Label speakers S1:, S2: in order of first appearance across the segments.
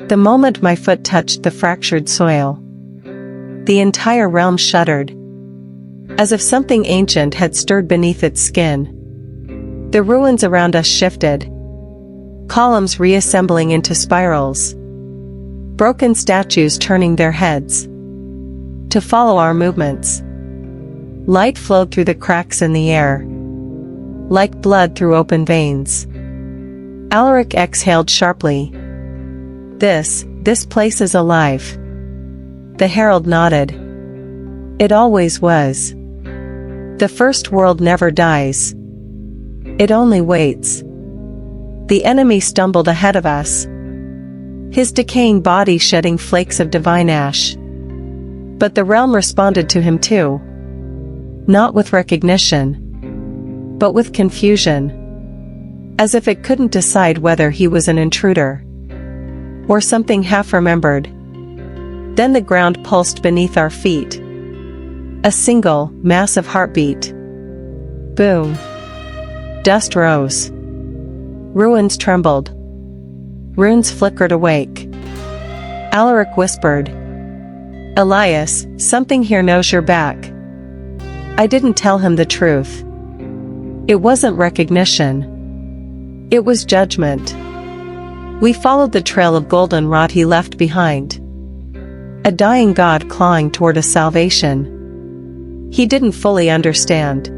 S1: The moment my foot touched the fractured soil, the entire realm shuddered, as if something ancient had stirred beneath its skin. The ruins around us shifted, columns reassembling into spirals, broken statues turning their heads to follow our movements. Light flowed through the cracks in the air, like blood through open veins. Alaric exhaled sharply. This place is alive." The Herald nodded. "It always was. The first world never dies. It only waits." The enemy stumbled ahead of us, his decaying body shedding flakes of divine ash. But the realm responded to him too. Not with recognition, but with confusion. As if it couldn't decide whether he was an intruder or something half-remembered. Then the ground pulsed beneath our feet. A single, massive heartbeat. Boom. Dust rose. Ruins trembled. Runes flickered awake. Alaric whispered, "Elias, something here knows you're back." I didn't tell him the truth. It wasn't recognition. It was judgment. We followed the trail of goldenrod he left behind. A dying god clawing toward a salvation he didn't fully understand.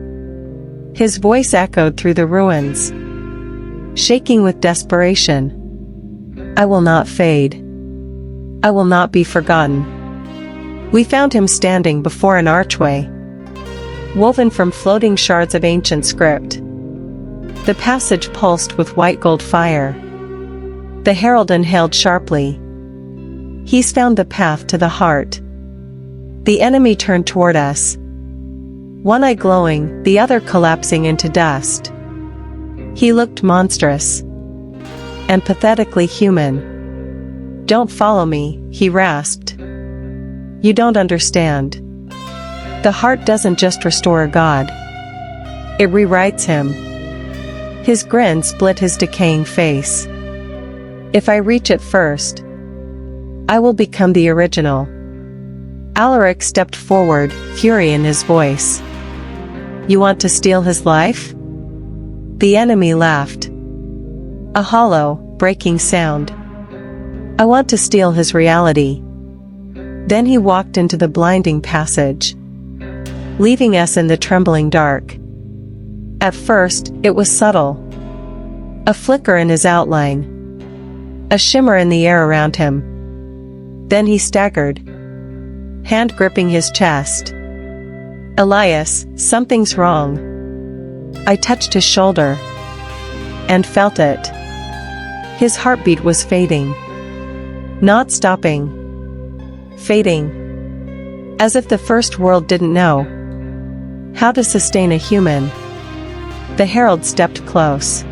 S1: His voice echoed through the ruins, shaking with desperation. "I will not fade. I will not be forgotten." We found him standing before an archway, woven from floating shards of ancient script. The passage pulsed with white gold fire. The herald inhaled sharply. "He's found the path to the heart." The enemy turned toward us, one eye glowing, the other collapsing into dust. He looked monstrous and pathetically human. "Don't follow me," he rasped. "You don't understand. The heart doesn't just restore a god. It rewrites him." His grin split his decaying face. "If I reach it first, I will become the original." Alaric stepped forward, fury in his voice. "You want to steal his life?" The enemy laughed. A hollow, breaking sound. "I want to steal his reality." Then he walked into the blinding passage, leaving us in the trembling dark. At first, it was subtle. A flicker in his outline, a shimmer in the air around him. Then he staggered, hand gripping his chest. "Elias, something's wrong." I touched his shoulder and felt it. His heartbeat was fading. Not stopping. Fading. As if the first world didn't know how to sustain a human. The herald stepped close.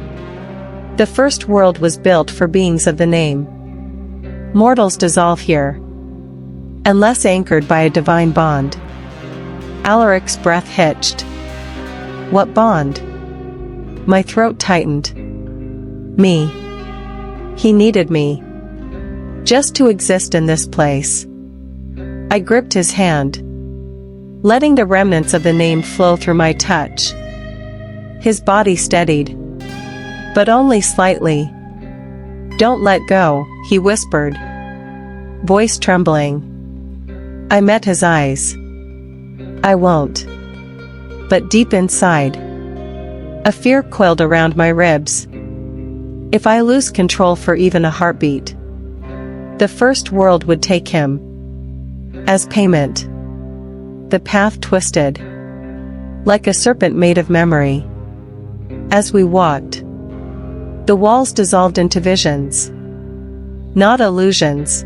S1: The first world was built for beings of the name. Mortals dissolve here, unless anchored by a divine bond. Alaric's breath hitched. "What bond?" My throat tightened. "Me." He needed me. Just to exist in this place. I gripped his hand, letting the remnants of the name flow through my touch. His body steadied, but only slightly. "Don't let go," he whispered, voice trembling. I met his eyes. "I won't." But deep inside, a fear coiled around my ribs. If I lose control for even a heartbeat, the first world would take him. As payment. The path twisted, like a serpent made of memory. As we walked, the walls dissolved into visions. Not illusions,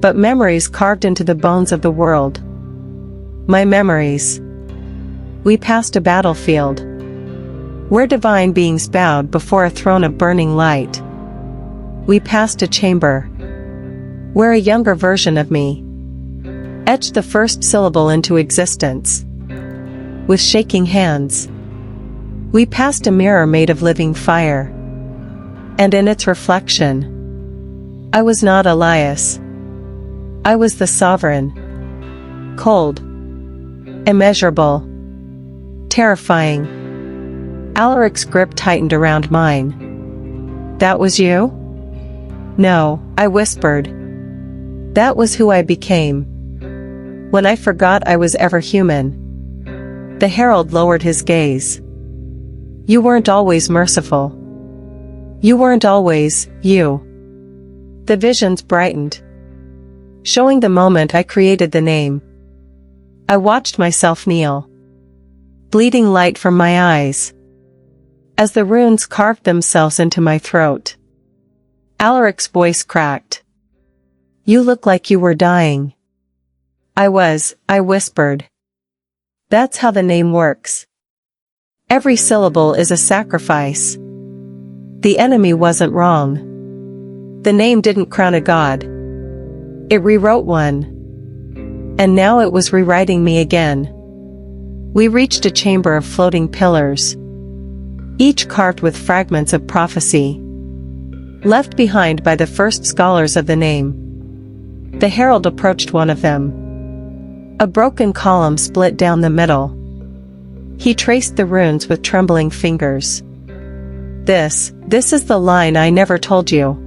S1: but memories carved into the bones of the world. My memories. We passed a battlefield, where divine beings bowed before a throne of burning light. We passed a chamber, where a younger version of me etched the first syllable into existence. With shaking hands, we passed a mirror made of living fire. And in its reflection, I was not Elias. I was the sovereign. Cold. Immeasurable. Terrifying. Alaric's grip tightened around mine. That was you? No, I whispered. That was who I became. When I forgot I was ever human. The Herald lowered his gaze. You weren't always merciful. You weren't always, you. The visions brightened, showing the moment I created the name. I watched myself kneel, bleeding light from my eyes, as the runes carved themselves into my throat. Alaric's voice cracked. You look like you were dying. I whispered. That's how the name works. Every syllable is a sacrifice. The enemy wasn't wrong. The name didn't crown a god. It rewrote one. And now it was rewriting me again. We reached a chamber of floating pillars, each carved with fragments of prophecy, left behind by the first scholars of the name. The Herald approached one of them. A broken column split down the middle. He traced the runes with trembling fingers. This is the line I never told you.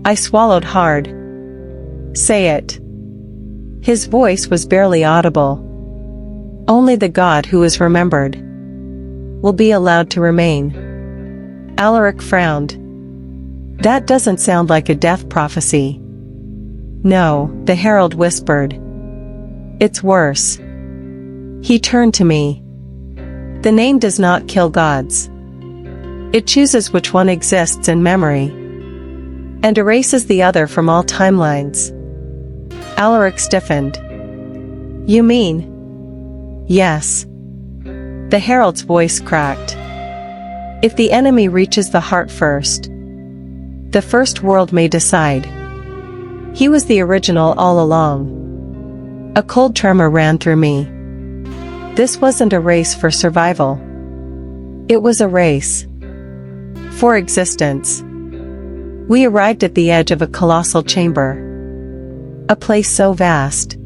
S1: I swallowed hard. Say it. His voice was barely audible. Only the God who is remembered will be allowed to remain. Alaric frowned. That doesn't sound like a death prophecy. No, the Herald whispered. It's worse. He turned to me. The name does not kill gods. It chooses which one exists in memory, and erases the other from all timelines. Alaric stiffened. You mean? Yes. The Herald's voice cracked. If the enemy reaches the heart first, the first world may decide. He was the original all along. A cold tremor ran through me. This wasn't a race for survival. It was a race for existence. We arrived at the edge of a colossal chamber. A place so vast.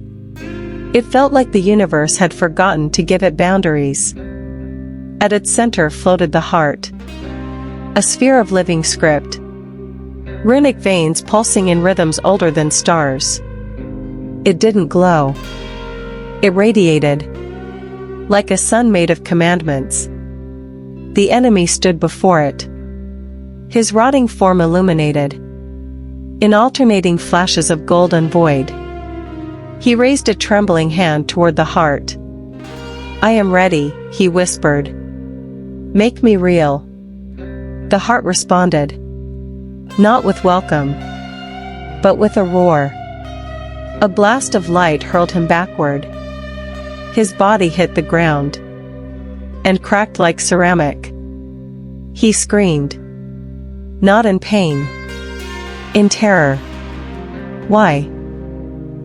S1: It felt like the universe had forgotten to give it boundaries. At its center floated the heart. A sphere of living script. Runic veins pulsing in rhythms older than stars. It didn't glow. It radiated. Like a sun made of commandments. The enemy stood before it. His rotting form illuminated in alternating flashes of gold and void. He raised a trembling hand toward the heart. I am ready, he whispered. Make me real. The heart responded. Not with welcome, but with a roar. A blast of light hurled him backward. His body hit the ground and cracked like ceramic. He screamed. Not in pain. In terror. Why?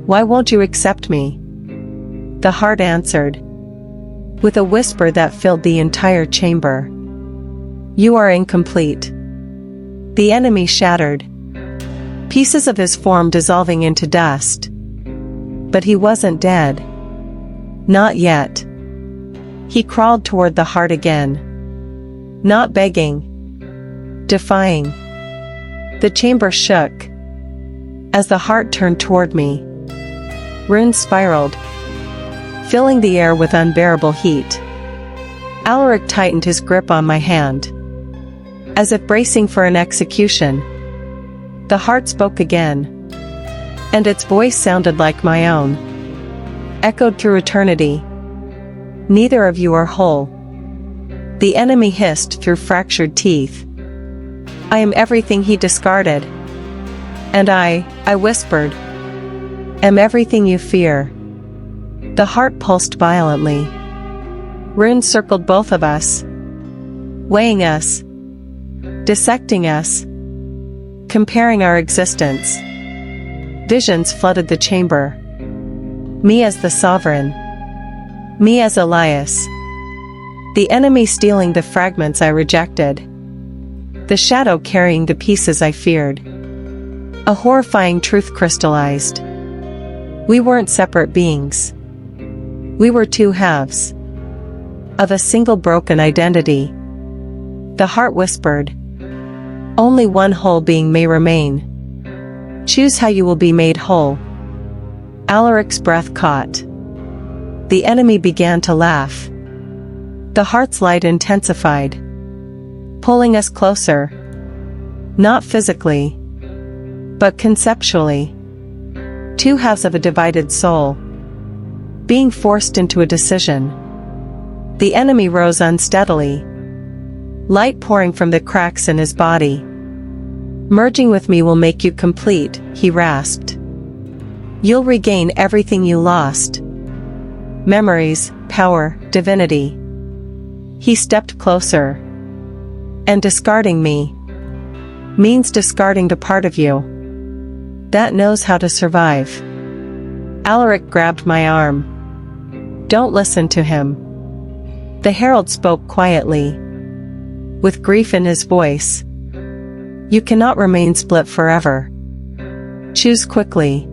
S1: Why won't you accept me? The heart answered, with a whisper that filled the entire chamber. You are incomplete. The enemy shattered. Pieces of his form dissolving into dust. But he wasn't dead. Not yet. He crawled toward the heart again. Not begging. Defying. The chamber shook as the heart turned toward me. Runes spiraled, filling the air with unbearable heat. Alaric tightened his grip on my hand, as if bracing for an execution. The heart spoke again, and its voice sounded like my own, echoed through eternity. Neither of you are whole. The enemy hissed through fractured teeth. I am everything he discarded. And I whispered, am everything you fear. The heart pulsed violently. Runes circled both of us, weighing us, dissecting us, comparing our existence. Visions flooded the chamber. Me as the sovereign. Me as Elias. The enemy stealing the fragments I rejected. The shadow carrying the pieces I feared. A horrifying truth crystallized. We weren't separate beings. We were two halves of a single broken identity. The heart whispered, "Only one whole being may remain. Choose how you will be made whole." Alaric's breath caught. The enemy began to laugh. The heart's light intensified, pulling us closer. Not physically, but conceptually. Two halves of a divided soul, being forced into a decision. The enemy rose unsteadily, light pouring from the cracks in his body. "Merging with me will make you complete," he rasped. "You'll regain everything you lost. Memories, power, divinity." He stepped closer. "And discarding me means discarding the part of you that knows how to survive." Alaric grabbed my arm. "Don't listen to him." The Herald spoke quietly, with grief in his voice. "You cannot remain split forever. Choose quickly."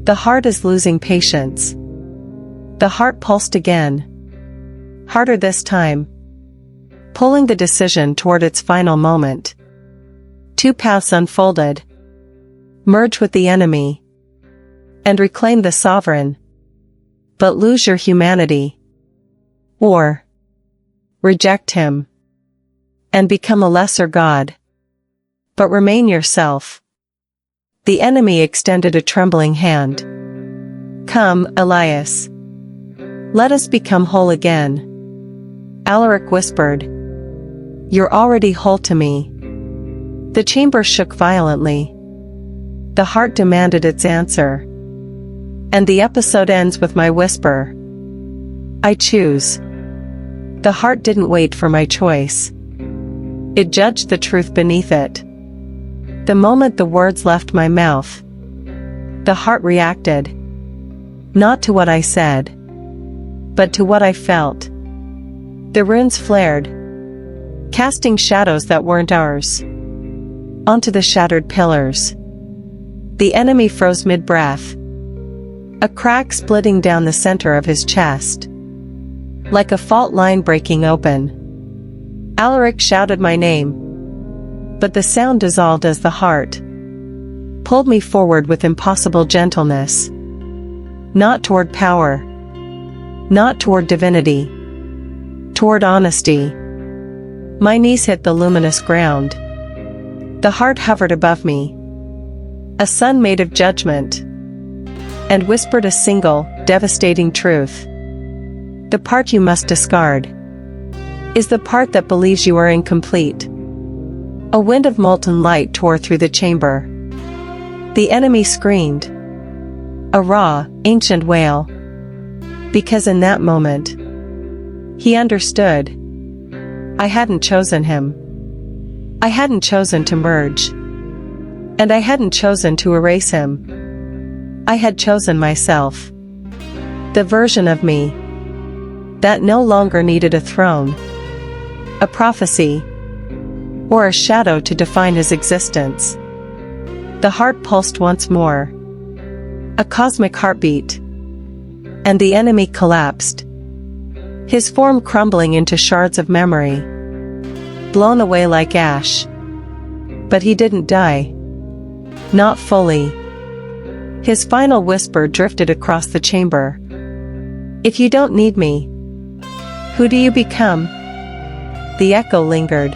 S1: The heart is losing patience. The heart pulsed again, harder this time, pulling the decision toward its final moment. Two paths unfolded. Merge with the enemy and reclaim the sovereign, but lose your humanity. Or reject him and become a lesser god, but remain yourself. The enemy extended a trembling hand. "Come, Elias. Let us become whole again." Alaric whispered, "You're already whole to me." The chamber shook violently. The heart demanded its answer. And the episode ends with my whisper, "I choose." The heart didn't wait for my choice. It judged the truth beneath it. The moment the words left my mouth, the heart reacted. Not to what I said, but to what I felt. The runes flared, casting shadows that weren't ours onto the shattered pillars. The enemy froze mid-breath, a crack splitting down the center of his chest, like a fault line breaking open. Alaric shouted my name, but the sound dissolved as the heart pulled me forward with impossible gentleness. Not toward power, not toward divinity, toward honesty. My knees hit the luminous ground. The heart hovered above me, a sun made of judgment, and whispered a single, devastating truth. The part you must discard is the part that believes you are incomplete. A wind of molten light tore through the chamber. The enemy screamed, a raw, ancient wail, because in that moment, he understood. I hadn't chosen him. I hadn't chosen to merge. And I hadn't chosen to erase him. I had chosen myself. The version of me that no longer needed a throne, a prophecy, or a shadow to define his existence. The heart pulsed once more, a cosmic heartbeat, and the enemy collapsed, his form crumbling into shards of memory, blown away like ash. But he didn't die. Not fully. His final whisper drifted across the chamber. "If you don't need me, who do you become?" The echo lingered.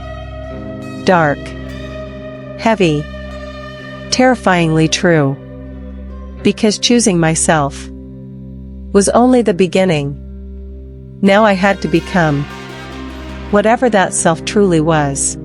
S1: Dark. Heavy. Terrifyingly true. Because choosing myself was only the beginning. Now I had to become whatever that self truly was.